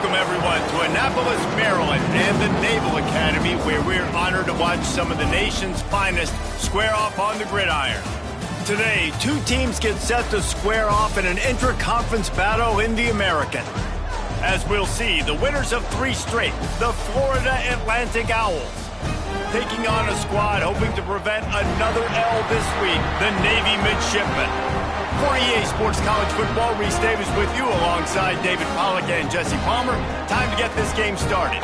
Welcome, everyone, to Annapolis, Maryland, and the Naval Academy, where we're honored to watch some of the nation's finest square off on the gridiron. Today, two teams get set to square off in an intra-conference battle in the American. As we'll see, the winners of 3 straight, the Florida Atlantic Owls, taking on a squad hoping to prevent another L this week, the Navy Midshipmen. For EA Sports College Football, Reese Davis with you alongside David Pollack and Jesse Palmer. Time to get this game started.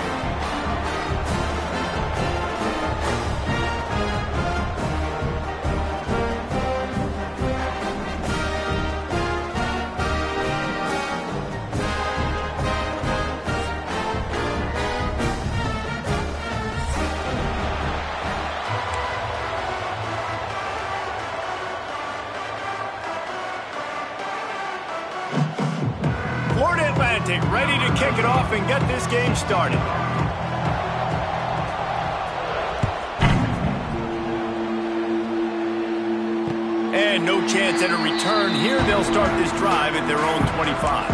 Florida Atlantic ready to kick it off and get this game started. And no chance at a return here. They'll start this drive at their own 25.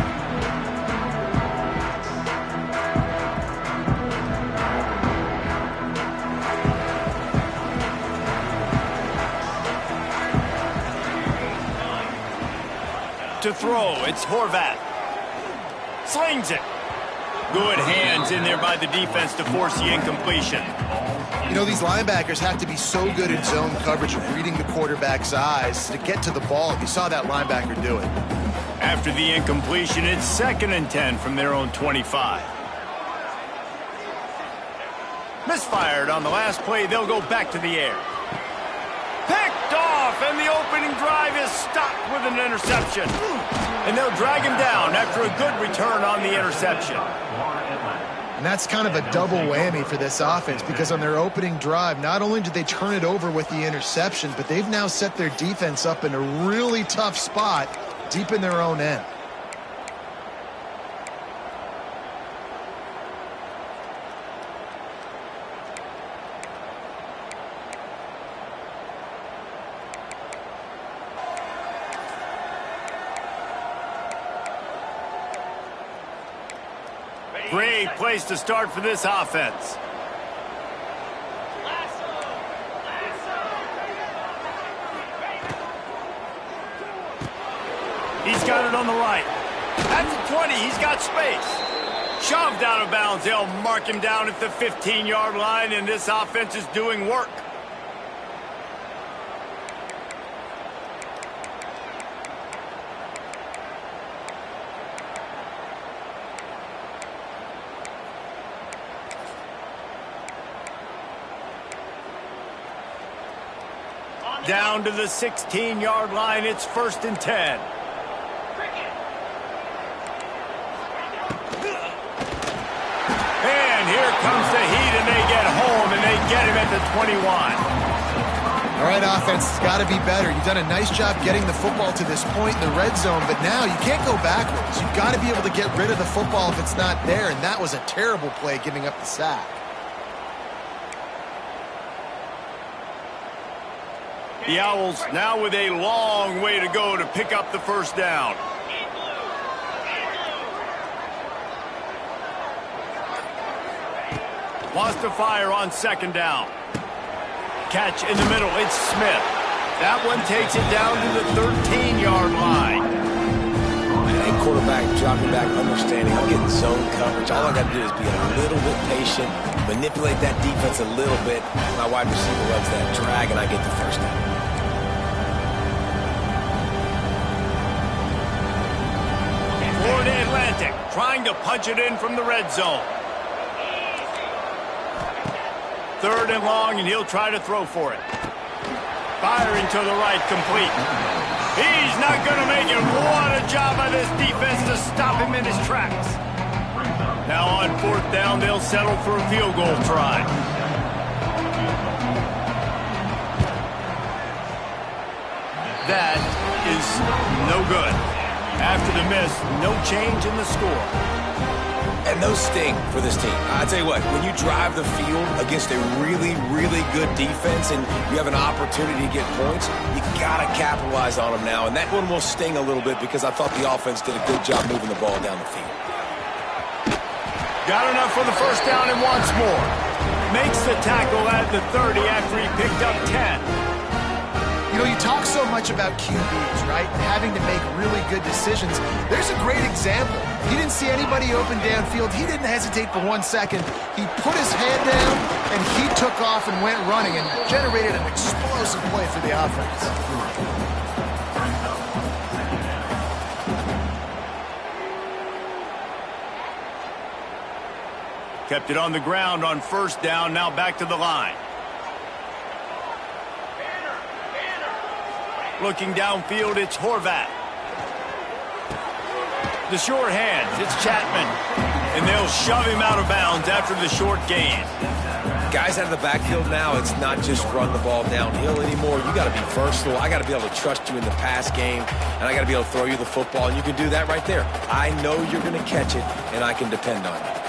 To throw, it's Horvath. Slings it. Good hands in there by the defense to force the incompletion. You know, these linebackers have to be so good in zone coverage of reading the quarterback's eyes to get to the ball. You saw that linebacker do it. After the incompletion, it's 2nd and 10 from their own 25. Misfired on the last play. They'll go back to the air. Picked off, and the opening drive is stopped with an interception. And they'll drag him down after a good return on the interception. And that's kind of a double whammy for this offense, because on their opening drive, not only did they turn it over with the interception, but they've now set their defense up in a really tough spot deep in their own end. Great place to start for this offense. He's got it on the right. At the 20, he's got space. Shoved out of bounds. They'll mark him down at the 15-yard line, and this offense is doing work. Down to the 16-yard line. It's 1st and 10. And here comes the heat, and they get home, and they get him at the 21. All right, offense, it's got to be better. You've done a nice job getting the football to this point in the red zone, but now you can't go backwards. You've got to be able to get rid of the football if it's not there, and that was a terrible play, giving up the sack. The Owls now with a long way to go to pick up the 1st down. Wants to fire on 2nd down. Catch in the middle. It's Smith. That one takes it down to the 13-yard line. And quarterback dropping back, understanding I'm getting zone coverage. All I got to do is be a little bit patient, manipulate that defense a little bit. My wide receiver runs that drag, and I get the 1st down. Florida Atlantic trying to punch it in from the red zone. 3rd and long, and he'll try to throw for it. Firing to the right, complete. He's not going to make it. What a job by this defense to stop him in his tracks. Now on 4th down, they'll settle for a field goal try. That is no good. After the miss, no change in the score. And those sting for this team. I tell you what, when you drive the field against a really, really good defense and you have an opportunity to get points, you got to capitalize on them now. And that one will sting a little bit because I thought the offense did a good job moving the ball down the field. Got enough for the first down and wants more. Makes the tackle at the 30 after he picked up 10. You know, you talk so much about QBs, right? Having to make really good decisions. There's a great example. He didn't see anybody open downfield. He didn't hesitate for 1 second. He put his head down, and he took off and went running and generated an explosive play for the offense. Kept it on the ground on first down, now back to the line. Looking downfield, it's Horvat. The short hands, it's Chapman. And they'll shove him out of bounds after the short gain. Guys out of the backfield now, it's not just run the ball downhill anymore. You got to be versatile. I got to be able to trust you in the pass game, and I got to be able to throw you the football, and you can do that right there. I know you're going to catch it, and I can depend on it.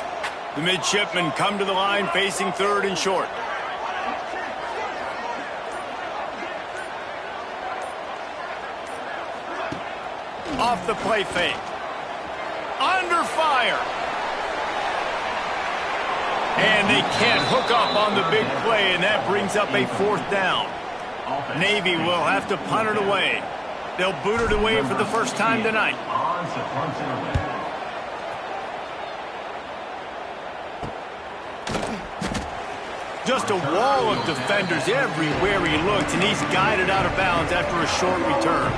The midshipmen come to the line facing third and short. Off the play fake. Under fire. And they can't hook up on the big play, and that brings up a fourth down. Navy will have to punt it away. They'll boot it away for the first time tonight. Just a wall of defenders everywhere he looks, and he's guided out of bounds after a short return.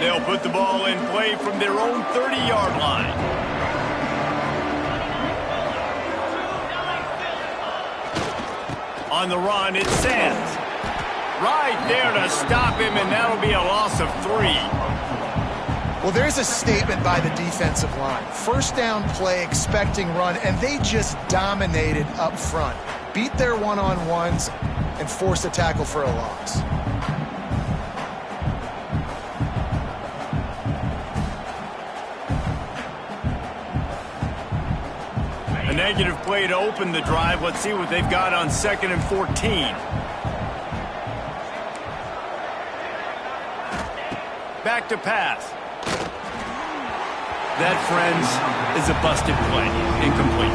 They'll put the ball in play from their own 30-yard line. On the run, it's Sands. Right there to stop him, and that'll be a loss of 3. Well, there's a statement by the defensive line. First down play, expecting run, and they just dominated up front. Beat their one-on-ones and forced a tackle for a loss. A negative play to open the drive. Let's see what they've got on 2nd and 14. Back to pass. That, friends, is a busted play. Incomplete.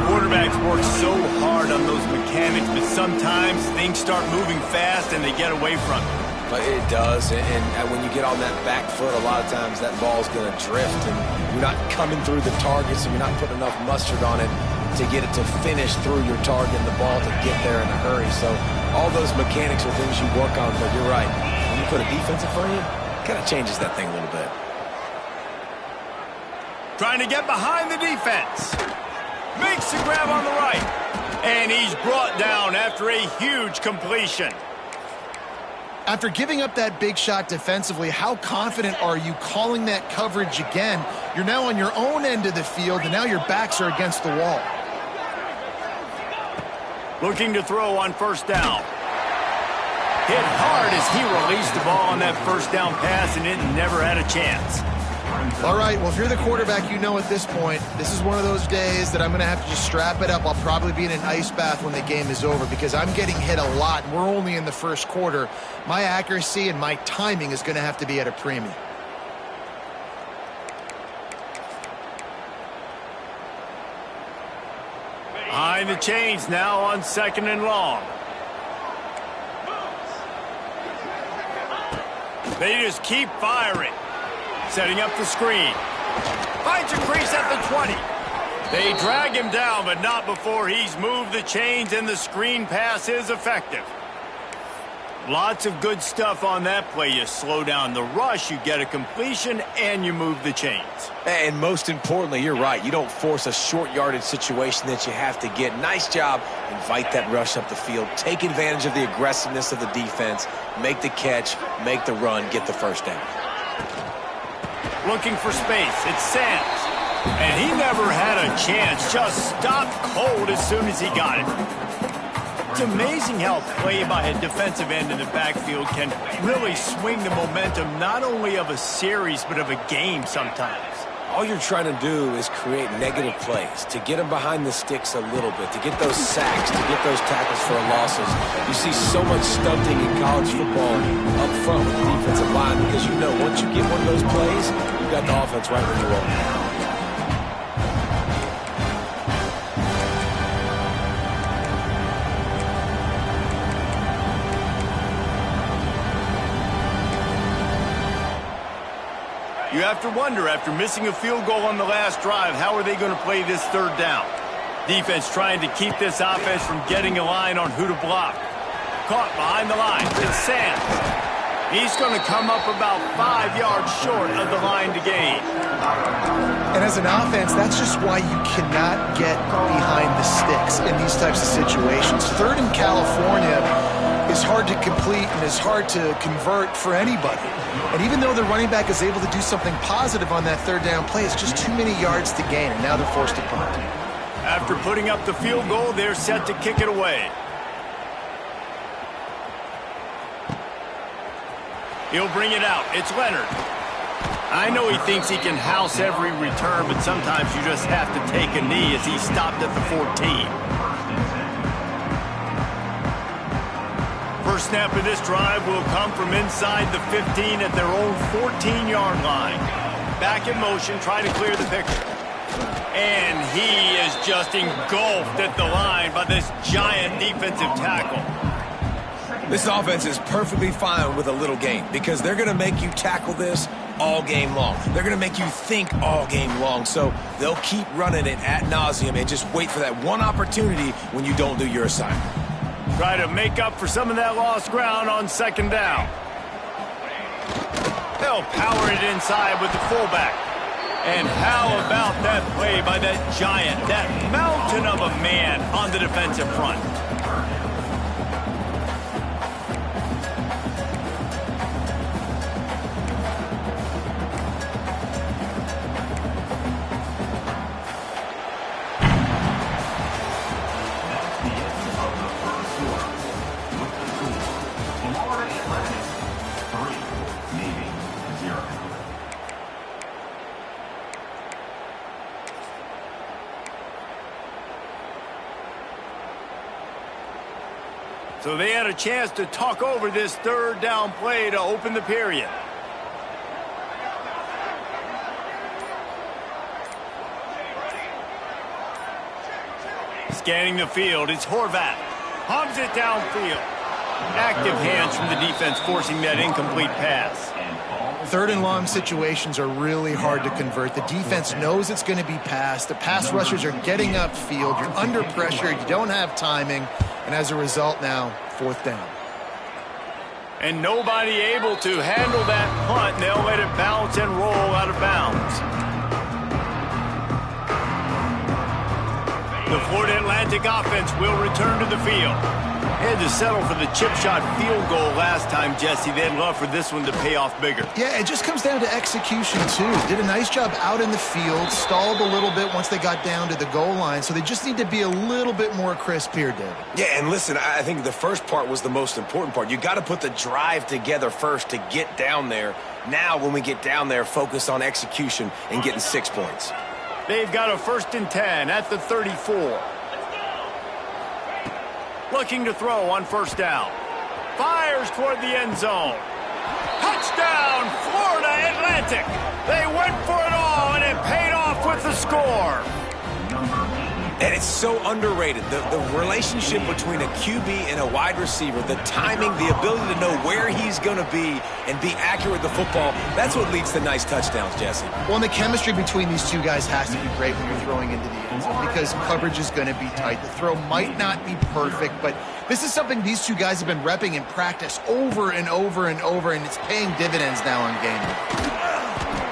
Quarterbacks work so hard on those mechanics, but sometimes things start moving fast and they get away from it. But it does, and when you get on that back foot, a lot of times that ball's going to drift, and you're not coming through the target, so you're not putting enough mustard on it to get it to finish through your target and the ball to get there in a hurry. So all those mechanics are things you work on, but you're right. When you put a defense in front of you, it kind of changes that thing a little bit. Trying to get behind the defense. Makes the grab on the right. And he's brought down after a huge completion. After giving up that big shot defensively, how confident are you calling that coverage again? You're now on your own end of the field, and now your backs are against the wall. Looking to throw on first down. Hit hard as he released the ball on that first down pass, and it never had a chance. All right, well, if you're the quarterback, you know at this point, this is one of those days that I'm going to have to just strap it up. I'll probably be in an ice bath when the game is over because I'm getting hit a lot, and we're only in the first quarter. My accuracy and my timing is going to have to be at a premium. Behind the chains now on 2nd and long. They just keep firing. Setting up the screen. Finds a crease at the 20. They drag him down, but not before he's moved the chains, and the screen pass is effective. Lots of good stuff on that play. You slow down the rush, you get a completion, and you move the chains. And most importantly, you're right. You don't force a short yardage situation that you have to get. Nice job. Invite that rush up the field. Take advantage of the aggressiveness of the defense. Make the catch. Make the run. Get the first down. Looking for space. It's Sands. And he never had a chance. Just stopped cold as soon as he got it. It's amazing how play by a defensive end in the backfield can really swing the momentum not only of a series but of a game sometimes. all you're trying to do is create negative plays, to get them behind the sticks a little bit, to get those sacks, to get those tackles for losses. You see so much stunting in college football up front with the defensive line because you know once you get one of those plays, you've got the offense right where you want it. You have to wonder, after missing a field goal on the last drive, how are they going to play this third down? Defense trying to keep this offense from getting a line on who to block. Caught behind the line. It's Sands. He's going to come up about 5 yards short of the line to gain. And as an offense, that's just why you cannot get behind the sticks in these types of situations. Third in California is hard to complete and is hard to convert for anybody. And even though the running back is able to do something positive on that third down play, it's just too many yards to gain, and now they're forced to punt. After putting up the field goal, they're set to kick it away. He'll bring it out. It's Leonard. I know he thinks he can house every return, but sometimes you just have to take a knee as he stopped at the 14. First snap of this drive will come from inside the 15 at their own 14-yard line. Back in motion, trying to clear the picture. And he is just engulfed at the line by this giant defensive tackle. This offense is perfectly fine with a little game because they're going to make you tackle this all game long. They're going to make you think all game long. So they'll keep running it ad nauseum and just wait for that one opportunity when you don't do your assignment. Try to make up for some of that lost ground on second down. They'll power it inside with the fullback. And how about that play by that giant, that mountain of a man on the defensive front? So they had a chance to talk over this third down play to open the period. Scanning the field, it's Horvat. Hums it downfield. Active hands from the defense forcing that incomplete pass. Third and long situations are really hard to convert. The defense knows it's going to be passed. The pass rushers are getting upfield. You're under pressure. You don't have timing. And as a result now, fourth down. And nobody able to handle that punt. They'll let it bounce and roll out of bounds. The Florida Atlantic offense will return to the field. They had to settle for the chip shot field goal last time, Jesse. They'd love for this one to pay off bigger. Yeah, it just comes down to execution, too. Did a nice job out in the field, stalled a little bit once they got down to the goal line, so they just need to be a little bit more crisp here, David. Yeah, and listen, I think the first part was the most important part. You got to put the drive together first to get down there. Now, when we get down there, focus on execution and getting 6 points. They've got a 1st and 10 at the 34. Looking to throw on first down. Fires toward the end zone. Touchdown, Florida Atlantic. They went for it all, and it paid off with the score. And it's so underrated. The relationship between a QB and a wide receiver, the timing, the ability to know where he's going to be and be accurate with the football, that's what leads to nice touchdowns, Jesse. Well, and the chemistry between these two guys has to be great when you're throwing into the end zone because coverage is going to be tight. The throw might not be perfect, but this is something these two guys have been repping in practice over and over and over, and it's paying dividends now on game day.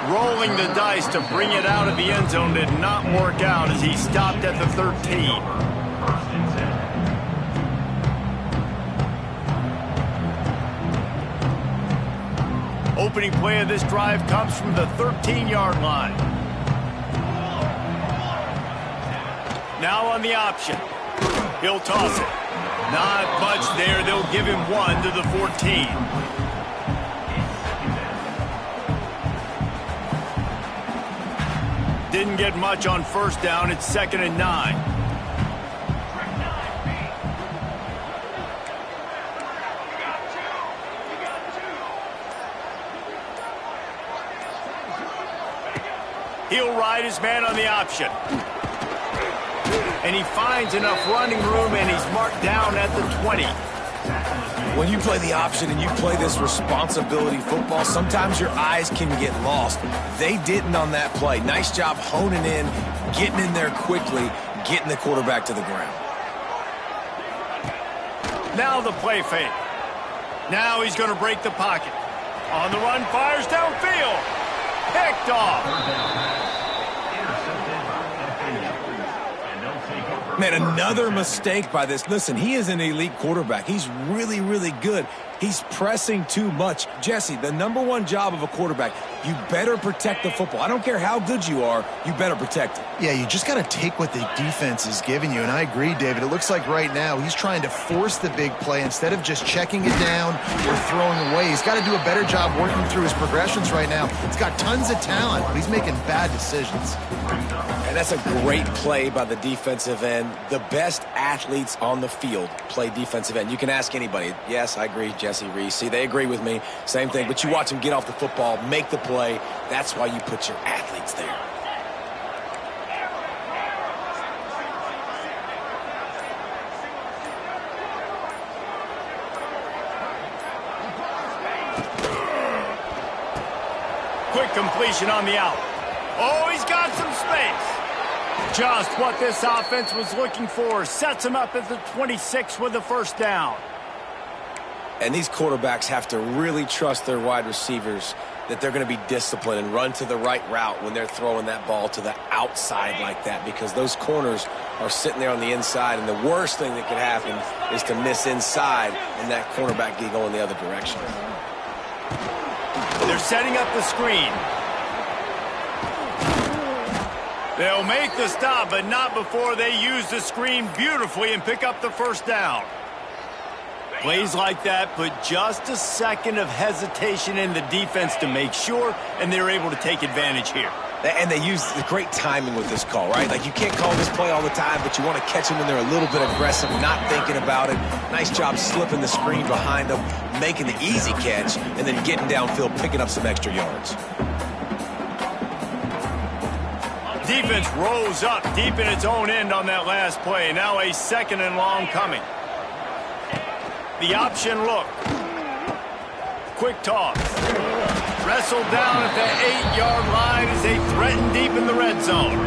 Rolling the dice to bring it out of the end zone did not work out as he stopped at the 13. Opening play of this drive comes from the 13-yard line. Now on the option. He'll toss it. Not much there. They'll give him one to the 14. didn't get much on first down. It's 2nd and 9. He'll ride his man on the option. And he finds enough running room, and he's marked down at the 20. When you play the option and you play this responsibility football, sometimes your eyes can get lost. They didn't on that play. Nice job honing in, getting in there quickly, getting the quarterback to the ground. Now the play fake. Now he's going to break the pocket. On the run, fires downfield. Picked off. Man, another mistake by this. Listen, he is an elite quarterback. He's really, really good. He's pressing too much. Jesse, the #1 job of a quarterback, you better protect the football. I don't care how good you are, you better protect it. Yeah, you just got to take what the defense is giving you, and I agree, David. It looks like right now he's trying to force the big play instead of just checking it down or throwing away. He's got to do a better job working through his progressions right now. He's got tons of talent, but he's making bad decisions. And that's a great play by the defensive end. The best athletes on the field play defensive end. You can ask anybody. Yes, I agree, Jesse Reese. See, they agree with me. Same thing. But you watch them get off the football, make the play. That's why you put your athletes there. Quick completion on the out. Oh, he's got some space. Just what this offense was looking for. Sets him up at the 26 with the first down. And these quarterbacks have to really trust their wide receivers that they're going to be disciplined and run to the right route when they're throwing that ball to the outside like that, because those corners are sitting there on the inside, and the worst thing that could happen is to miss inside and that cornerback get going the other direction. They're setting up the screen. They'll make the stop, but not before they use the screen beautifully and pick up the first down. Plays like that put just a second of hesitation in the defense to make sure, and they're able to take advantage here. And they use the great timing with this call, right? Like, you can't call this play all the time, but you want to catch them when they're a little bit aggressive, not thinking about it. Nice job slipping the screen behind them, making the easy catch, and then getting downfield, picking up some extra yards. Defense rose up deep in its own end on that last play. Now a 2nd and long coming. The option look. Quick toss. Wrestled down at the 8-yard line as they threaten deep in the red zone.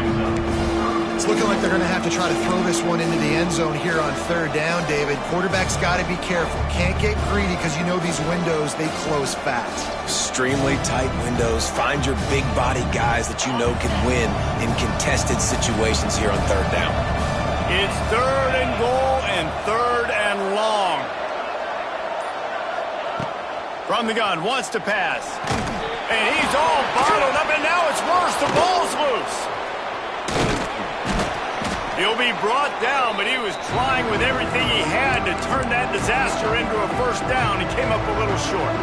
It's looking like they're going to have to try to throw this one into the end zone here on 3rd down, David. Quarterback's got to be careful. Can't get greedy because you know these windows, they close fast. Extremely tight windows. Find your big body guys that you know can win in contested situations here on 3rd down. It's 3rd and goal and 3rd and long. From the gun, wants to pass. And he's all bottled up, and now it's worse. The ball's loose. He'll be brought down, but he was trying with everything he had to turn that disaster into a first down. He came up a little short.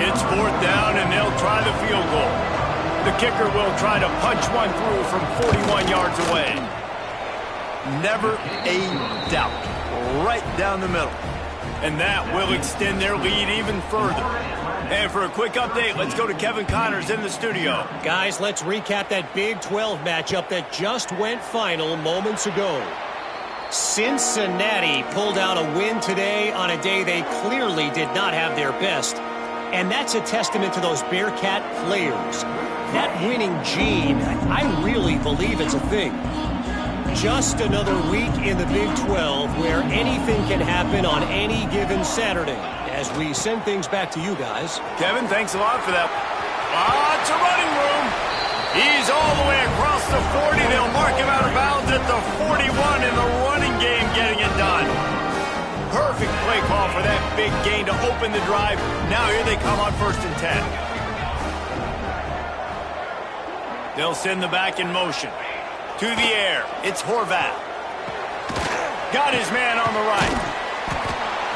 It's 4th down, and they'll try the field goal. The kicker will try to punch one through from 41 yards away. Never a doubt. Right down the middle. And that will extend their lead even further. And for a quick update, let's go to Kevin Connors in the studio. Guys, let's recap that Big 12 matchup that just went final moments ago. Cincinnati pulled out a win today on a day they clearly did not have their best. And that's a testament to those Bearcat players. That winning gene, I really believe it's a thing. Just another week in the Big 12 where anything can happen on any given Saturday. As we send things back to you guys. Kevin, thanks a lot for that. Lots of running room. He's all the way across the 40. They'll mark him out of bounds at the 41 in the running game, getting it done. Perfect play call for that big gain to open the drive. Now here they come on 1st and 10. They'll send the back in motion. To the air, it's Horvath. Got his man on the right.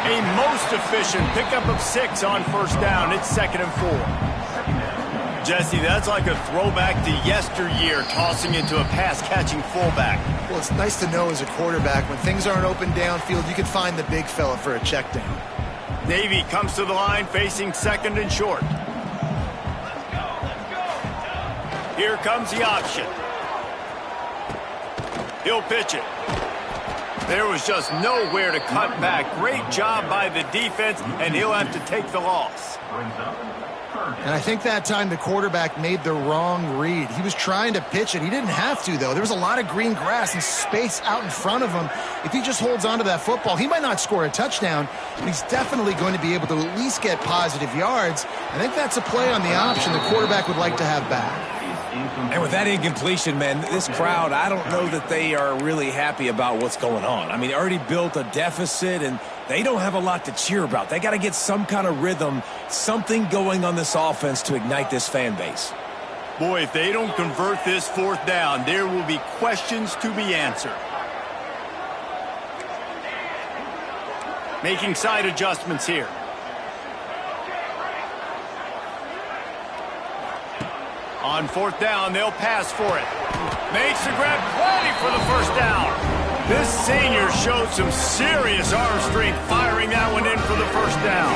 A most efficient pickup of 6 on 1st down. It's 2nd and 4. Jesse, that's like a throwback to yesteryear, tossing into a pass-catching fullback. Well, it's nice to know as a quarterback, when things aren't open downfield, you can find the big fella for a check down. Navy comes to the line facing second and short. Here comes the option. He'll pitch it. There was just nowhere to cut back. Great job by the defense, and he'll have to take the loss. And I think that time the quarterback made the wrong read. He was trying to pitch it. He didn't have to, though. There was a lot of green grass and space out in front of him. If he just holds on to that football, he might not score a touchdown, but he's definitely going to be able to at least get positive yards. I think that's a play on the option the quarterback would like to have back. And with that incompletion, man, this crowd, I don't know that they are really happy about what's going on. I mean, they already built a deficit, and they don't have a lot to cheer about. They got to get some kind of rhythm, something going on this offense to ignite this fan base. Boy, if they don't convert this fourth down, there will be questions to be answered. Making side adjustments here. On fourth down, they'll pass for it. Makes the grab, plenty for the first down. This senior showed some serious arm strength firing that one in for the first down.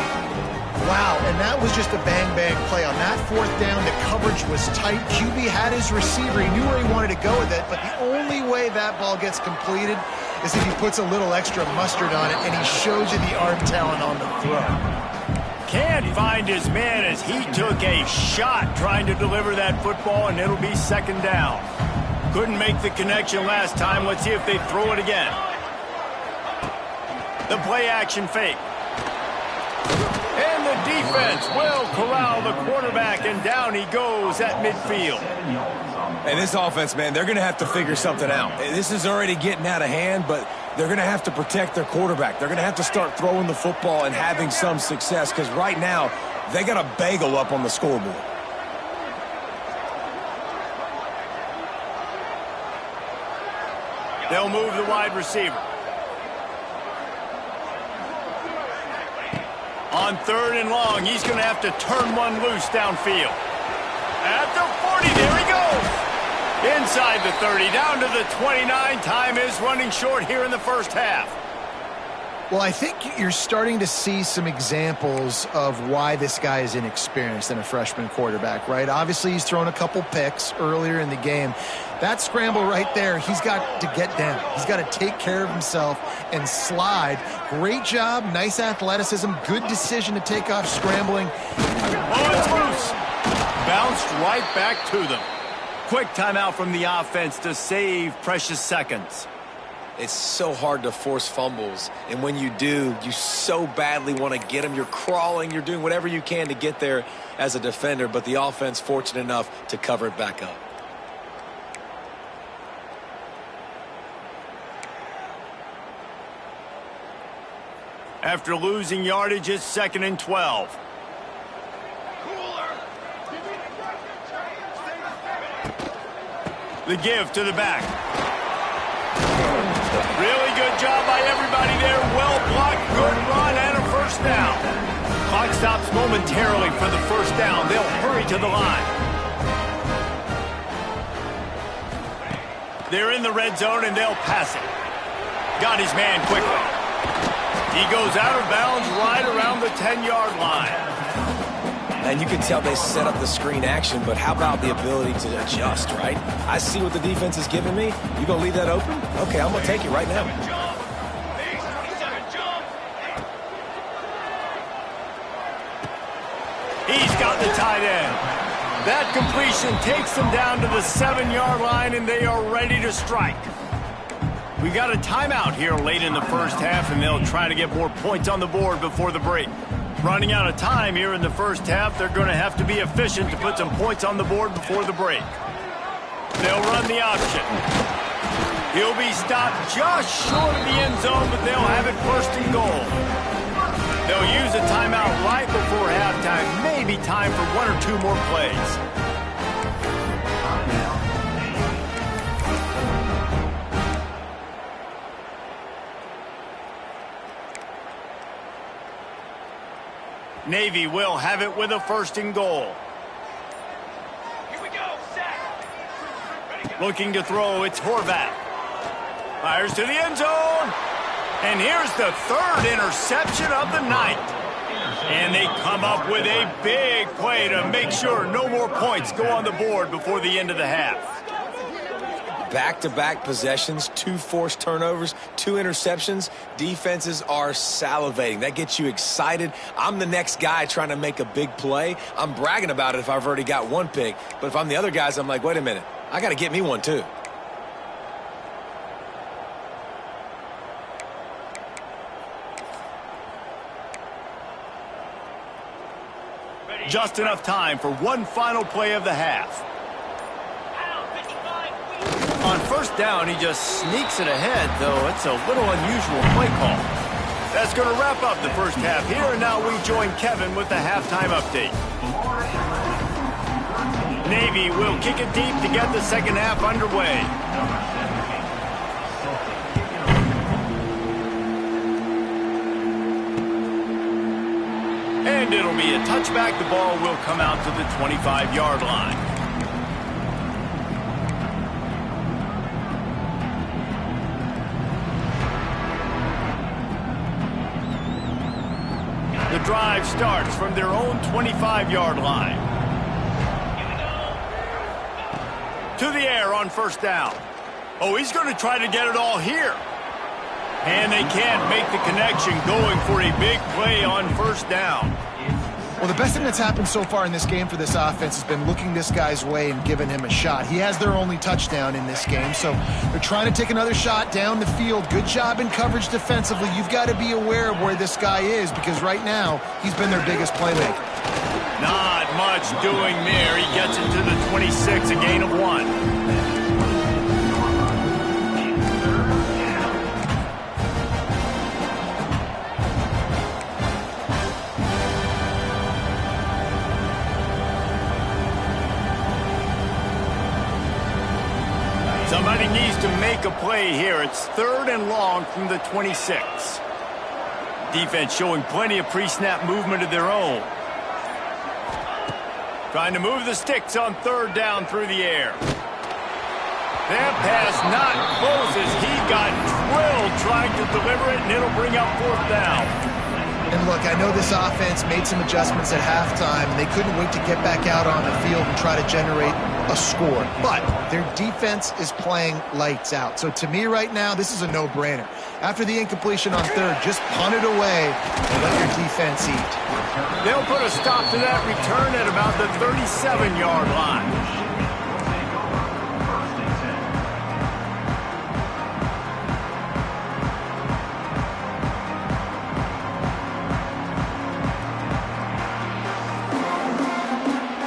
Wow, and that was just a bang-bang play. On that fourth down, the coverage was tight. QB had his receiver. He knew where he wanted to go with it, but the only way that ball gets completed is if he puts a little extra mustard on it, and he shows you the arm talent on the throw. Can't find his man as he took a shot trying to deliver that football, and it'll be second down. Couldn't make the connection last time. Let's see if they throw it again. The play action fake. And the defense will corral the quarterback, and down he goes at midfield. And this offense, man, they're going to have to figure something out. This is already getting out of hand, but they're going to have to protect their quarterback. They're going to have to start throwing the football and having some success, because right now they got a bagel up on the scoreboard. They'll move the wide receiver. On third and long, he's going to have to turn one loose downfield. At the 40, there he goes. Inside the 30, down to the 29. Time is running short here in the first half. Well, I think you're starting to see some examples of why this guy is inexperienced in a freshman quarterback, right? Obviously, he's thrown a couple picks earlier in the game. That scramble right there, he's got to get down. He's got to take care of himself and slide. Great job, nice athleticism, good decision to take off scrambling. Oh, it's loose. Bounced right back to them. Quick timeout from the offense to save precious seconds. It's so hard to force fumbles, and when you do, you so badly want to get them. You're crawling, you're doing whatever you can to get there as a defender, but the offense fortunate enough to cover it back up. After losing yardage, it's 2nd and 12. The give to the back. Really good job by everybody there. Well blocked, good run, and a first down. Clock stops momentarily for the first down. They'll hurry to the line. They're in the red zone, and they'll pass it. Got his man quickly. He goes out of bounds right around the 10-yard line. And you can tell they set up the screen action, but how about the ability to adjust, right? I see what the defense is giving me. You going to leave that open? Okay, I'm going to take it right now. He's got the tight end. That completion takes them down to the 7-yard line, and they are ready to strike. We got a timeout here late in the first half, and they'll try to get more points on the board before the break. Running out of time here in the first half, they're going to have to be efficient to put some points on the board before the break. They'll run the option. He'll be stopped just short of the end zone, but they'll have it first and goal. They'll use a timeout right before halftime. Maybe time for one or two more plays. Navy will have it with a first and goal. Looking to throw, it's Horvath. Fires to the end zone. And here's the third interception of the night. And they come up with a big play to make sure no more points go on the board before the end of the half. Back-to-back possessions, 2 forced turnovers, 2 interceptions. Defenses are salivating. That gets you excited. I'm the next guy trying to make a big play. I'm bragging about it if I've already got 1 pick. But if I'm the other guys, I'm like, wait a minute. I got to get me one too. Just enough time for one final play of the half. On first down, he just sneaks it ahead, though it's a little unusual play call. That's going to wrap up the first half here, and now we join Kevin with the halftime update. Navy will kick it deep to get the second half underway. And it'll be a touchback. The ball will come out to the 25-yard line. The drive starts from their own 25-yard line. To the air on first down. Oh, he's going to try to get it all here. And they can't make the connection, going for a big play on first down. Well, the best thing that's happened so far in this game for this offense has been looking this guy's way and giving him a shot. He has their only touchdown in this game, so they're trying to take another shot down the field. Good job in coverage defensively. You've got to be aware of where this guy is, because right now he's been their biggest playmaker. Not much doing there. He gets it to the 26, a gain of 1. Somebody needs to make a play here. It's 3rd and long from the 26. Defense showing plenty of pre-snap movement of their own. Trying to move the sticks on 3rd down through the air. That pass not close as he got drilled trying to deliver it, and it'll bring up 4th down. And look, I know this offense made some adjustments at halftime, and they couldn't wait to get back out on the field and try to generate a score. But their defense is playing lights out. So to me right now, this is a no-brainer. After the incompletion on 3rd, just punt it away and let your defense eat. They'll put a stop to that return at about the 37-yard line.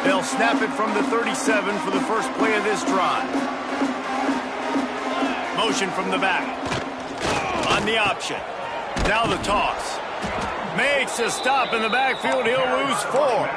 They'll snap it from the 37 for the first play of this drive. Motion from the back. On the option. Now the toss. Makes a stop in the backfield. He'll lose 4.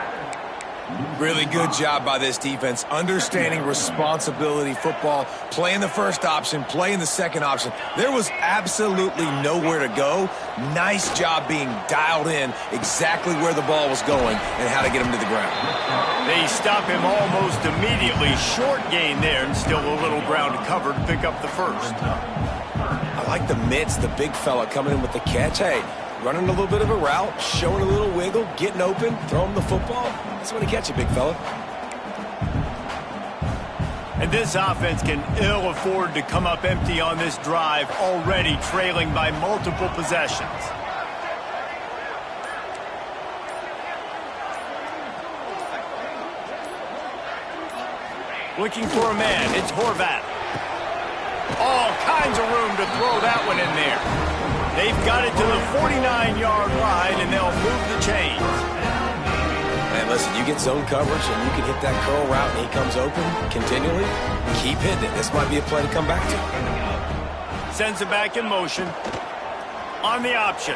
Really good job by this defense, understanding responsibility football, playing the first option, playing the second option. There was absolutely nowhere to go. Nice job being dialed in exactly where the ball was going and how to get him to the ground. They stop him almost immediately. Short gain there, and still a little ground to cover to pick up the first. I like the mitts, the big fella coming in with the catch. Hey, running a little bit of a route, showing a little wiggle, getting open, throwing the football. That's when he catch you, big fella. And this offense can ill afford to come up empty on this drive, already trailing by multiple possessions. Looking for a man, it's Horvath. All kinds of room to throw that one in there. They've got it to the 49-yard line, and they'll move the chains. Man, listen, you get zone coverage, and you can hit that curl route, and he comes open continually. Keep hitting it. This might be a play to come back to. Sends it back in motion. On the option.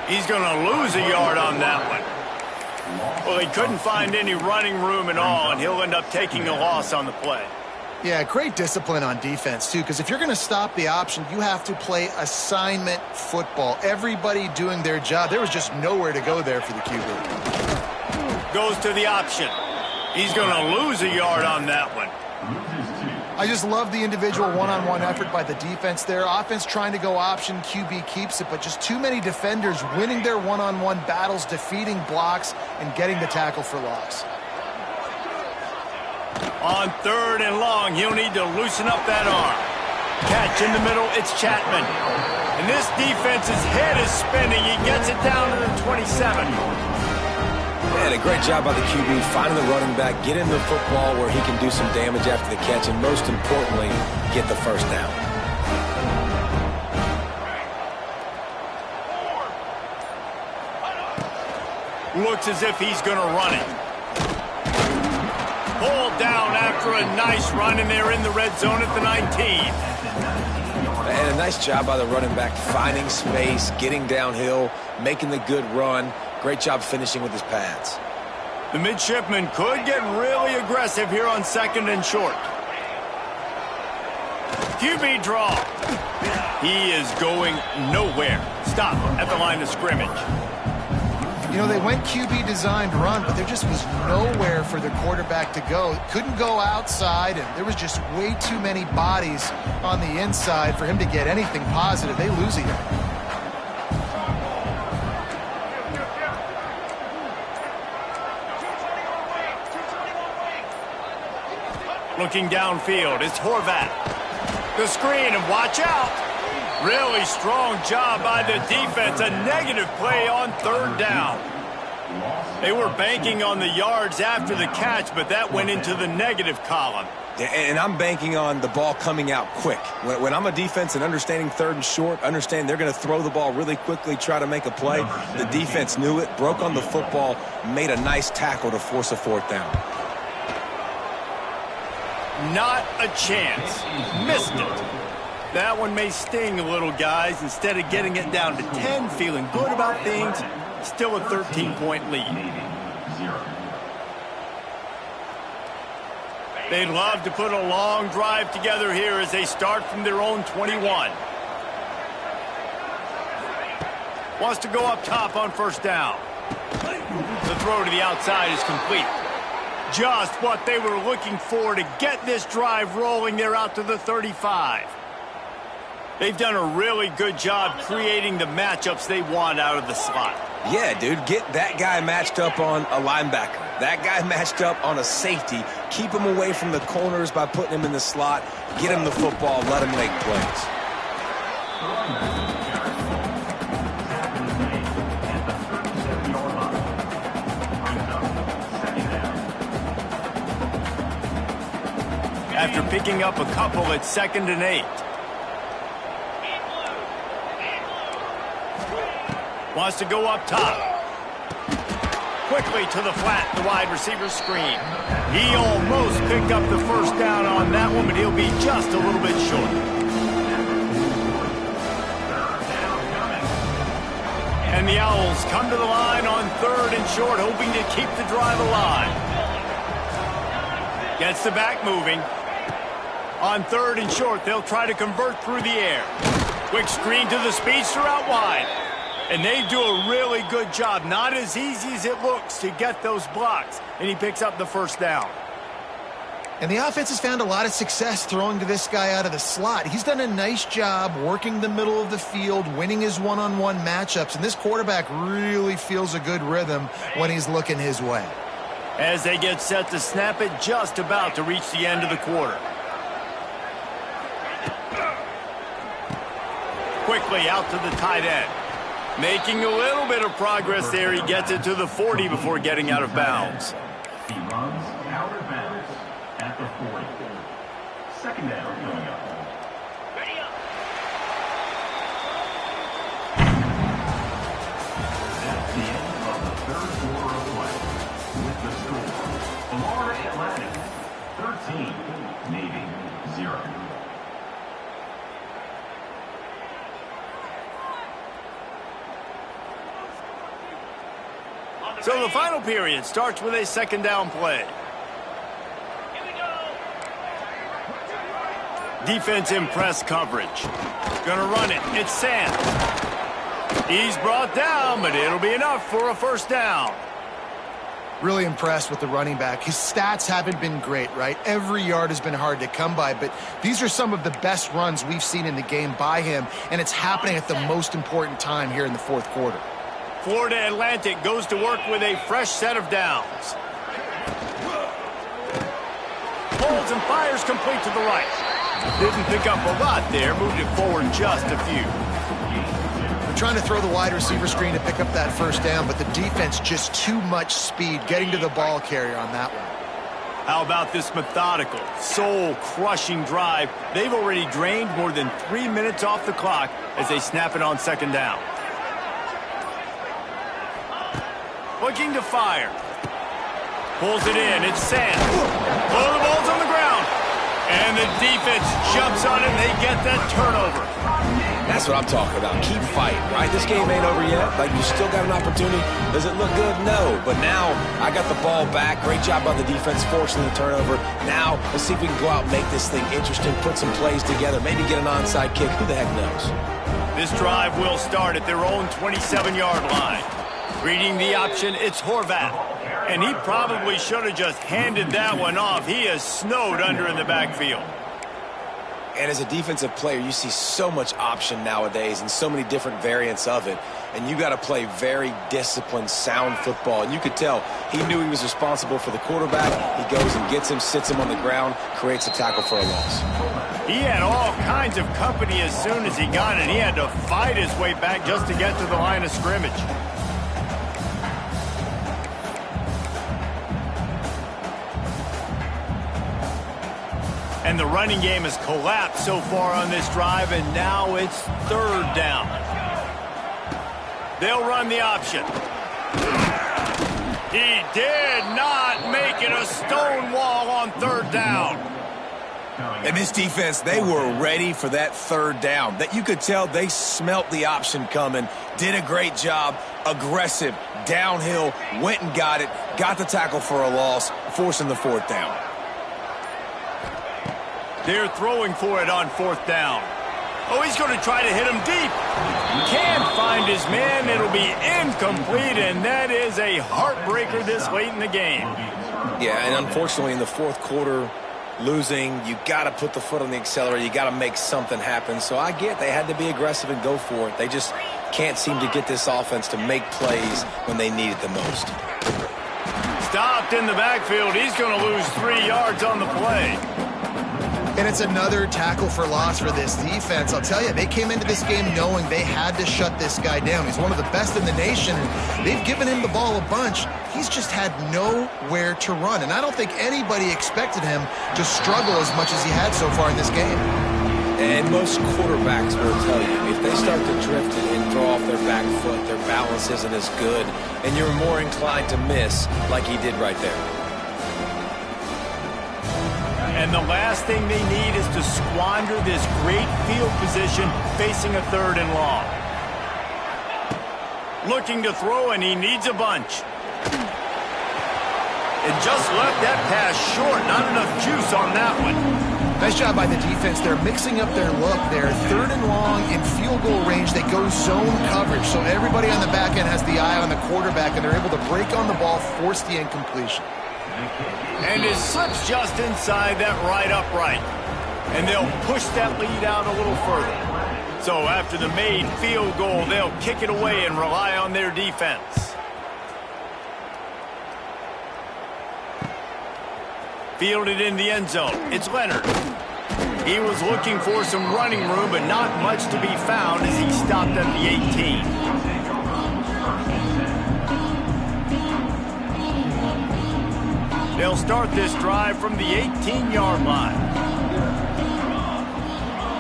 He's going to lose a yard on that one. Well, he couldn't find any running room at all, and he'll end up taking a loss on the play. Yeah, great discipline on defense, too, because if you're going to stop the option, you have to play assignment football. Everybody doing their job. There was just nowhere to go there for the QB. Goes to the option. He's going to lose a yard on that one. I just love the individual one-on-one effort by the defense there. Offense trying to go option, QB keeps it, but just too many defenders winning their one-on-one battles, defeating blocks, and getting the tackle for loss. On 3rd and long, he'll need to loosen up that arm. Catch in the middle, it's Chapman. And this defense's head is spinning. He gets it down to the 27. And a great job by the QB, finding the running back, get him the football where he can do some damage after the catch, and most importantly, get the first down. Looks as if he's going to run it. Pulled down after a nice run, and they're in the red zone at the 19. And a nice job by the running back, finding space, getting downhill, making the good run. Great job finishing with his pads. The midshipman could get really aggressive here on 2nd and short. QB draw. He is going nowhere. Stop at the line of scrimmage. You know, they went QB designed run, but there just was nowhere for the quarterback to go. Couldn't go outside, and there was just way too many bodies on the inside for him to get anything positive. They lose a yard. Looking downfield, it's Horvat. The screen, and watch out. Really strong job by the defense. A negative play on 3rd down. They were banking on the yards after the catch, but that went into the negative column. And I'm banking on the ball coming out quick. When I'm a defense and understanding 3rd and short, understand they're going to throw the ball really quickly, try to make a play. The defense knew it, broke on the football, made a nice tackle to force a 4th down. Not a chance. Missed it. That one may sting a little, guys. Instead of getting it down to 10, feeling good about things, still a 13-point lead. They'd love to put a long drive together here as they start from their own 21. Wants to go up top on 1st down. The throw to the outside is complete. Just what they were looking for to get this drive rolling. They're out to the 35. They've done a really good job creating the matchups they want out of the slot. Yeah, dude, get that guy matched up on a linebacker. That guy matched up on a safety. Keep him away from the corners by putting him in the slot. Get him the football, let him make plays. After picking up a couple at 2nd and 8. Wants to go up top. Quickly to the flat, the wide receiver screen. He almost picked up the 1st down on that one, but he'll be just a little bit short. And the Owls come to the line on 3rd and short, hoping to keep the drive alive. Gets the back moving. On 3rd and short, they'll try to convert through the air. Quick screen to the speedster out wide. And they do a really good job. Not as easy as it looks to get those blocks. And he picks up the 1st down. And the offense has found a lot of success throwing to this guy out of the slot. He's done a nice job working the middle of the field, winning his one-on-one matchups. And this quarterback really feels a good rhythm when he's looking his way. As they get set to snap it, just about to reach the end of the quarter. Quickly out to the tight end. Making a little bit of progress there. He gets it to the 40 before getting out of bounds. He runs out of bounds at the 40. 2nd down coming up. Ready up. That's the end of the 3rd quarter of play. With the score, Florida Atlantic 13, Navy 0. So the final period starts with a 2nd down play. Defense in press coverage. Gonna run it. It's Sam. He's brought down, but it'll be enough for a 1st down. Really impressed with the running back. His stats haven't been great, right? Every yard has been hard to come by, but these are some of the best runs we've seen in the game by him, and it's happening at the most important time here in the fourth quarter. Florida Atlantic goes to work with a fresh set of downs. Holds and fires complete to the right. Didn't pick up a lot there, moved it forward just a few. They're trying to throw the wide receiver screen to pick up that first down, but the defense just too much speed getting to the ball carrier on that one. How about this methodical, soul-crushing drive? They've already drained more than 3 minutes off the clock as they snap it on second down. Looking to fire. Pulls it in. It's Sam. Oh, the ball's on the ground. And the defense jumps on it, and they get that turnover. That's what I'm talking about. Keep fighting, right? This game ain't over yet. Like, you still got an opportunity. Does it look good? No. But now, I got the ball back. Great job by the defense, forcing the turnover. Now, let's see if we can go out and make this thing interesting, put some plays together, maybe get an onside kick. Who the heck knows? This drive will start at their own 27-yard line. Reading the option, it's Horvath. And he probably should have just handed that one off. He is snowed under in the backfield. And as a defensive player, you see so much option nowadays and so many different variants of it. And you got to play very disciplined, sound football. And you could tell he knew he was responsible for the quarterback. He goes and gets him, sits him on the ground, creates a tackle for a loss. He had all kinds of company as soon as he got it. He had to fight his way back just to get to the line of scrimmage. And the running game has collapsed so far on this drive, and now it's third down. They'll run the option. He did not make it a stone wall on third down. And this defense, they were ready for that third down. That you could tell they smelt the option coming, did a great job, aggressive, downhill, went and got it, got the tackle for a loss, forcing the fourth down. They're throwing for it on fourth down. Oh, he's going to try to hit him deep. Can't find his man. It'll be incomplete, and that is a heartbreaker this late in the game. Yeah, and unfortunately in the fourth quarter, losing, you got to put the foot on the accelerator. You got to make something happen. So I get they had to be aggressive and go for it. They just can't seem to get this offense to make plays when they need it the most. Stopped in the backfield. He's going to lose 3 yards on the play. And it's another tackle for loss for this defense. I'll tell you, they came into this game knowing they had to shut this guy down. He's one of the best in the nation. They've given him the ball a bunch. He's just had nowhere to run. And I don't think anybody expected him to struggle as much as he had so far in this game. And most quarterbacks will tell you, if they start to drift and throw off their back foot, their balance isn't as good, and you're more inclined to miss like he did right there. And the last thing they need is to squander this great field position facing a third and long. Looking to throw, and he needs a bunch. And just left that pass short. Not enough juice on that one. Nice job by the defense. They're mixing up their look there. Third and long in field goal range. They go zone coverage. So everybody on the back end has the eye on the quarterback, and they're able to break on the ball, force the incompletion. And it slips just inside that right upright. And they'll push that lead out a little further. So after the made field goal, they'll kick it away and rely on their defense. Fielded in the end zone. It's Leonard. He was looking for some running room, but not much to be found as he stopped at the 18. They'll start this drive from the 18-yard line.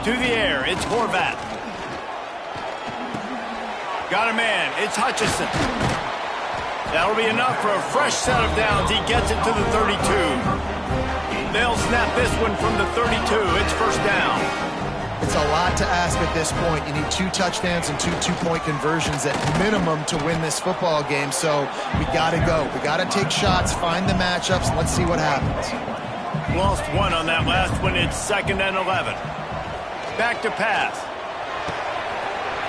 To the air, it's Horvath. Got a man, it's Hutchinson. That'll be enough for a fresh set of downs. He gets it to the 32. They'll snap this one from the 32. It's first down. It's a lot to ask at this point. You need 2 touchdowns and 2 two-point conversions at minimum to win this football game. So we got to go. We got to take shots, find the matchups, and let's see what happens. Lost one on that last one. It's 2nd and 11. Back to pass.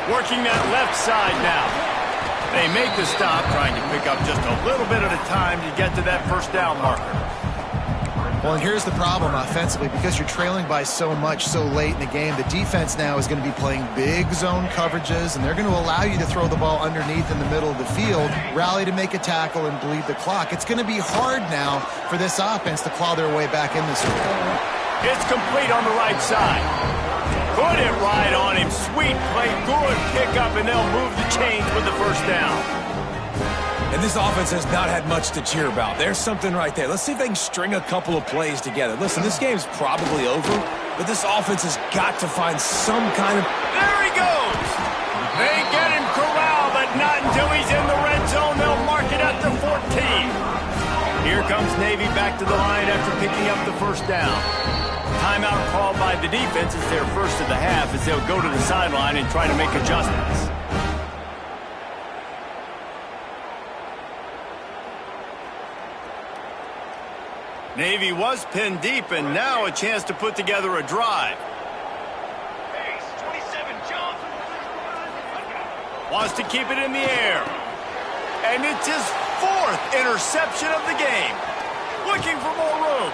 Working that left side now. They make the stop, trying to pick up just a little bit at a time to get to that first down marker. Well, and here's the problem offensively. Because you're trailing by so much so late in the game, the defense now is going to be playing big zone coverages, and they're going to allow you to throw the ball underneath in the middle of the field, rally to make a tackle, and bleed the clock. It's going to be hard now for this offense to claw their way back in this game. It's complete on the right side. Put it right on him. Sweet play, good pickup, and they'll move the chains with the first down. And this offense has not had much to cheer about. There's something right there. Let's see if they can string a couple of plays together. Listen, this game's probably over, but this offense has got to find some kind of... There he goes! They get him corralled, but not until he's in the red zone. They'll mark it at the 14. Here comes Navy back to the line after picking up the first down. Timeout called by the defense is their first of the half as they'll go to the sideline and try to make adjustments. Navy was pinned deep, and now a chance to put together a drive. Wants to keep it in the air. And it's his fourth interception of the game. Looking for more room.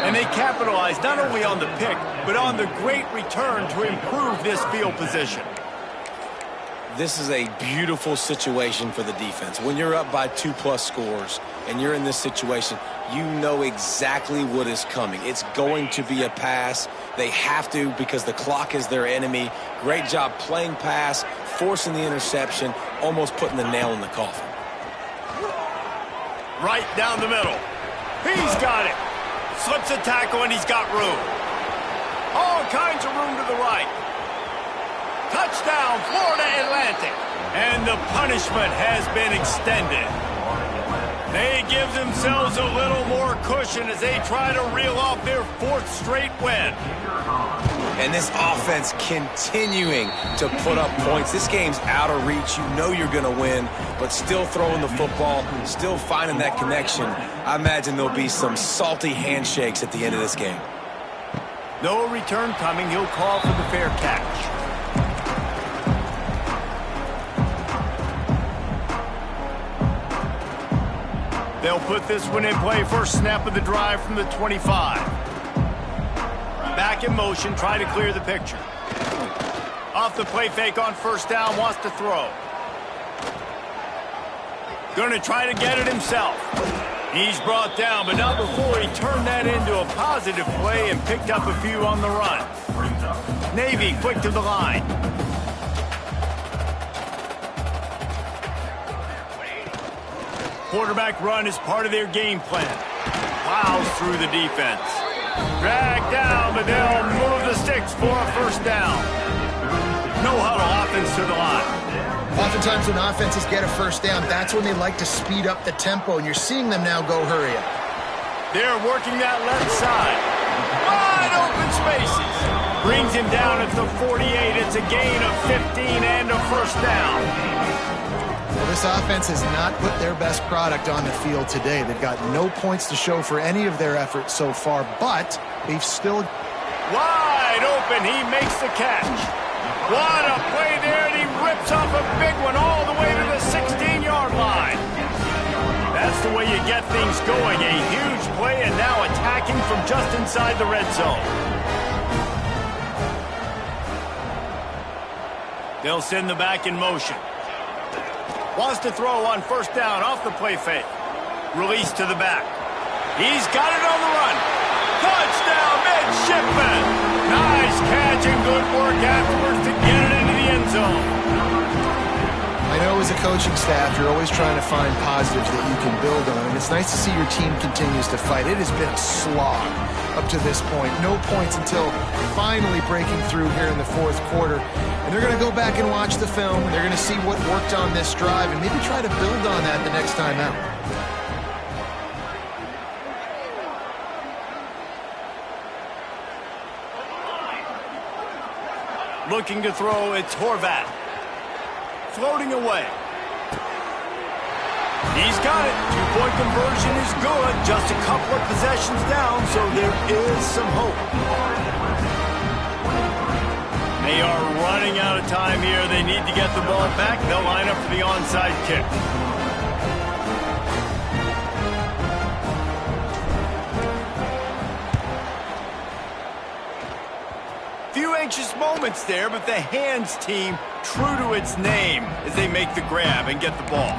And they capitalize not only on the pick, but on the great return to improve this field position. This is a beautiful situation for the defense. When you're up by 2+ scores and you're in this situation, you know exactly what is coming. It's going to be a pass. They have to because the clock is their enemy. Great job playing pass, forcing the interception, almost putting the nail in the coffin. Right down the middle. He's got it. Slips a tackle and he's got room. All kinds of room to the right. Touchdown, Florida Atlantic. And the punishment has been extended. They give themselves a little more cushion as they try to reel off their fourth straight win. And this offense continuing to put up points. This game's out of reach. You know you're going to win, but still throwing the football, still finding that connection. I imagine there'll be some salty handshakes at the end of this game. No return coming. He'll call for the fair catch. They'll put this one in play. First snap of the drive from the 25. Back in motion, try to clear the picture. Off the play fake on first down, wants to throw. Going to try to get it himself. He's brought down, but not before he turned that into a positive play and picked up a few on the run. Navy quick to the line. Quarterback run is part of their game plan. Plows through the defense. Dragged down, but they'll move the sticks for a first down. No huddle offense to the line. Oftentimes when offenses get a first down, that's when they like to speed up the tempo, and you're seeing them now go hurry up. They're working that left side. Wide open spaces. Brings him down at the 48. It's a gain of 15 and a first down. Well, this offense has not put their best product on the field today. They've got no points to show for any of their efforts so far, but they've still... Wide open, he makes the catch. What a play there, and he rips off a big one all the way to the 16-yard line. That's the way you get things going. A huge play, and now attacking from just inside the red zone. They'll send the back in motion. Wants to throw on first down off the play fake. Release to the back. He's got it on the run. Touchdown, midshipman. Nice catch and good work afterwards to get it into the end zone. I know as a coaching staff, you're always trying to find positives that you can build on, and it's nice to see your team continues to fight. It has been a slog up to this point. No points until finally breaking through here in the fourth quarter. And they're going to go back and watch the film. They're going to see what worked on this drive and maybe try to build on that the next time out. Looking to throw, it's Horvat. Floating away. He's got it. Two-point conversion is good. Just a couple of possessions down, so there is some hope. They are running out of time here. They need to get the ball back. They'll line up for the onside kick. Few anxious moments there, but the hands team true to its name as they make the grab and get the ball.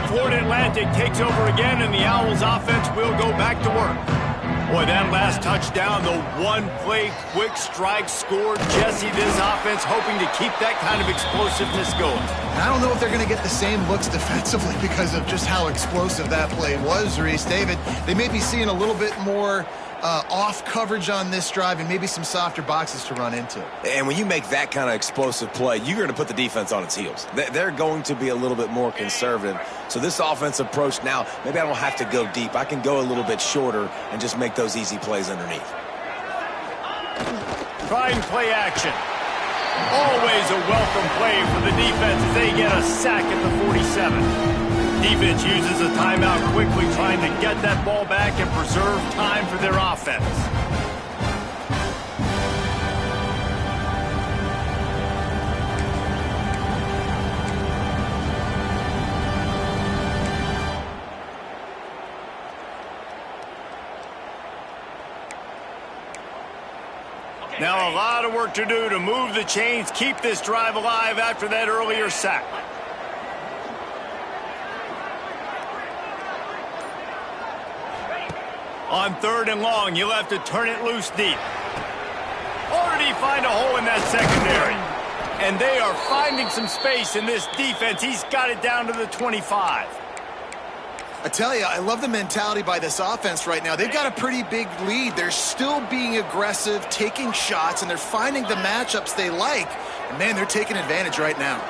Florida Atlantic takes over again, and the Owls offense will go back to work. Boy, that last touchdown, the one-play quick strike score. Jesse, this offense hoping to keep that kind of explosiveness going. I don't know if they're going to get the same looks defensively because of just how explosive that play was, Reese. David, they may be seeing a little bit more off coverage on this drive and maybe some softer boxes to run into. And when you make that kind of explosive play, you're going to put the defense on its heels. They're going to be a little bit more conservative. So this offensive approach now, maybe I don't have to go deep. I can go a little bit shorter and just make those easy plays underneath. Trying play action. Always a welcome play for the defense as they get a sack at the 47. Defense uses a timeout quickly, trying to get that ball back and preserve time for their offense. Now a lot of work to do to move the chains, keep this drive alive after that earlier sack. On 3rd and long, you'll have to turn it loose deep. Already find a hole in that secondary. And they are finding some space in this defense. He's got it down to the 25. I tell you, I love the mentality by this offense right now. They've got a pretty big lead. They're still being aggressive, taking shots, and they're finding the matchups they like. And, man, they're taking advantage right now.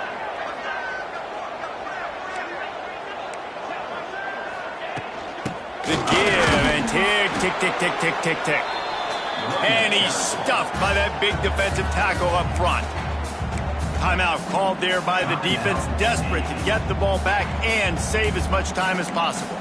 The give and tick, tick, tick, tick, tick, tick, tick. And he's stuffed by that big defensive tackle up front. Timeout called there by the defense, desperate to get the ball back and save as much time as possible.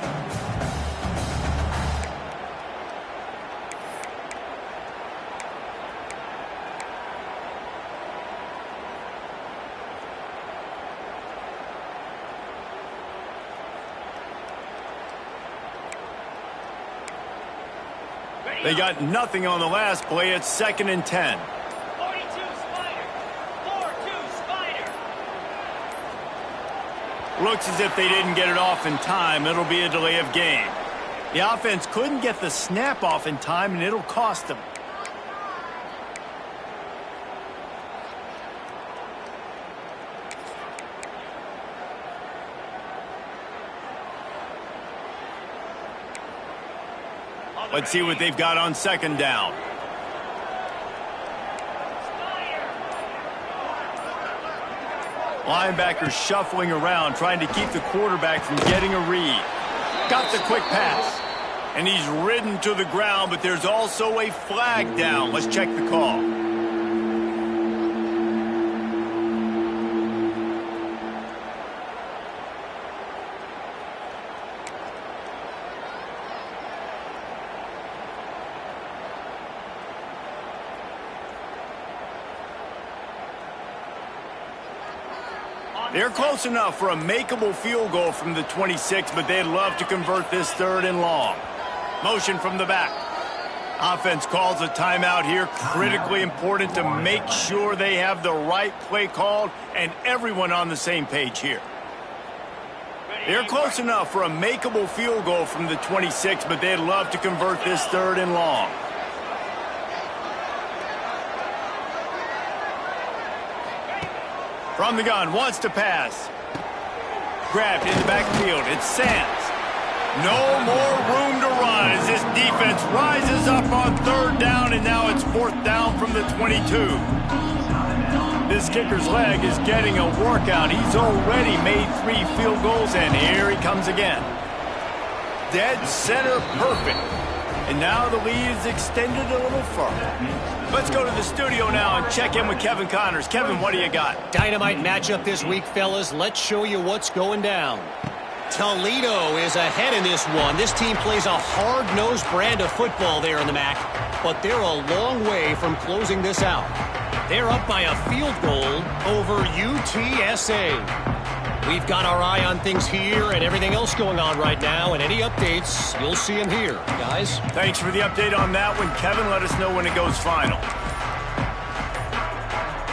They got nothing on the last play. It's 2nd and 10. 42 Spider. 4-2 Spider. Looks as if they didn't get it off in time. It'll be a delay of game. The offense couldn't get the snap off in time, and it'll cost them. Let's see what they've got on 2nd down. Linebackers shuffling around, trying to keep the quarterback from getting a read. Got the quick pass. And he's ridden to the ground, but there's also a flag down. Let's check the call. They're close enough for a makeable field goal from the 26, but they'd love to convert this 3rd and long. Motion from the back. Offense calls a timeout here. Critically important to make sure they have the right play called and everyone on the same page here. They're close enough for a makeable field goal from the 26, but they'd love to convert this 3rd and long. From the gun, wants to pass. Grabbed in the backfield. It's Sands. No more room to run as this defense rises up on 3rd down, and now it's 4th down from the 22. This kicker's leg is getting a workout. He's already made 3 field goals, and here he comes again. Dead center perfect. And now the lead is extended a little further. Let's go to the studio now and check in with Kevin Connors. Kevin, what do you got? Dynamite matchup this week, fellas. Let's show you what's going down. Toledo is ahead in this one. This team plays a hard-nosed brand of football there in the MAC, but they're a long way from closing this out. They're up by a field goal over UTSA. We've got our eye on things here and everything else going on right now, and any updates, you'll see them here. Guys? Thanks for the update on that one, Kevin. Let us know when it goes final.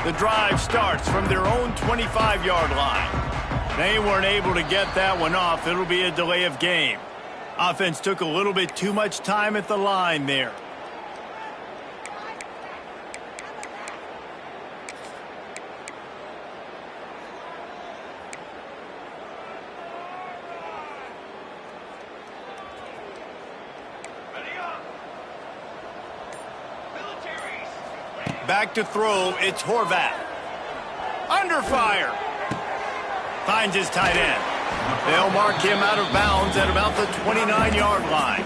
The drive starts from their own 25-yard line. They weren't able to get that one off. It'll be a delay of game. Offense took a little bit too much time at the line there. Back to throw, it's Horvath. Under fire. Finds his tight end. They'll mark him out of bounds at about the 29-yard line.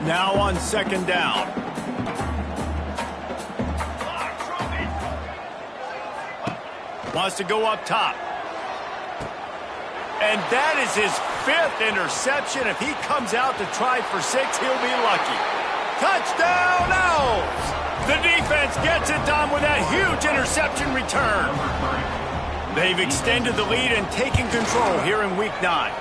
Now on second down. Wants to go up top. And that is his 5th interception. If he comes out to try for 6, he'll be lucky. Touchdown, Owls! The defense gets it done with that huge interception return. They've extended the lead and taken control here in Week 9.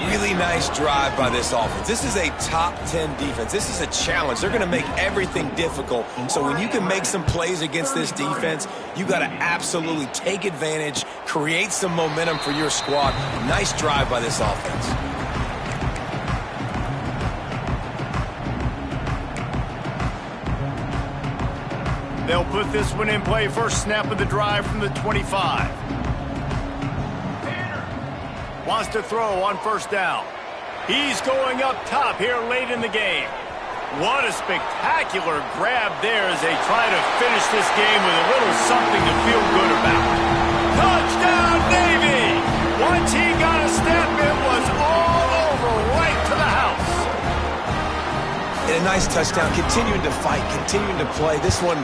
Really nice drive by this offense. This is a top 10 defense. This is a challenge. They're going to make everything difficult. So when you can make some plays against this defense, you got to absolutely take advantage, create some momentum for your squad. Nice drive by this offense. They'll put this one in play. First snap of the drive from the 25. Wants to throw on first down. He's going up top here late in the game. What a spectacular grab there as they try to finish this game with a little something to feel good about. Touchdown, Navy! Once he got a step, it was all over right to the house. And a nice touchdown, continuing to fight, continuing to play. This one,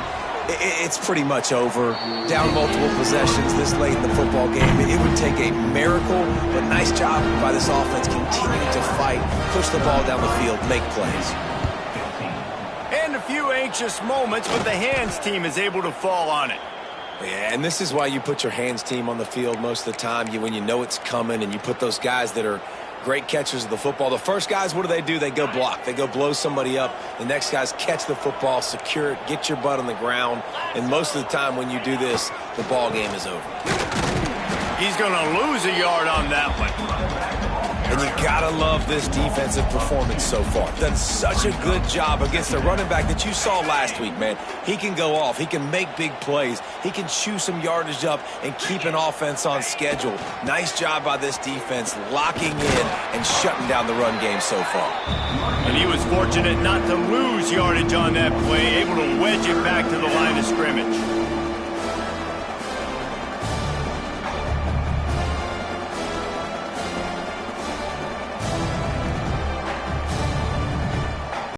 it's pretty much over. Down multiple possessions this late in the football game. It would take a miracle, but nice job by this offense continuing to fight, push the ball down the field, make plays. And a few anxious moments, but the hands team is able to fall on it. Yeah, and this is why you put your hands team on the field most of the time. When you know it's coming, and you put those guys that are great catchers of the football. The first guys, what do? They go block. They go blow somebody up. The next guys catch the football, secure it, get your butt on the ground. And most of the time when you do this, the ball game is over. He's going to lose a yard on that one. And you gotta love this defensive performance so far. Done such a good job against the running back that you saw last week, man. He can go off. He can make big plays. He can chew some yardage up and keep an offense on schedule. Nice job by this defense locking in and shutting down the run game so far. And he was fortunate not to lose yardage on that play, able to wedge it back to the line of scrimmage.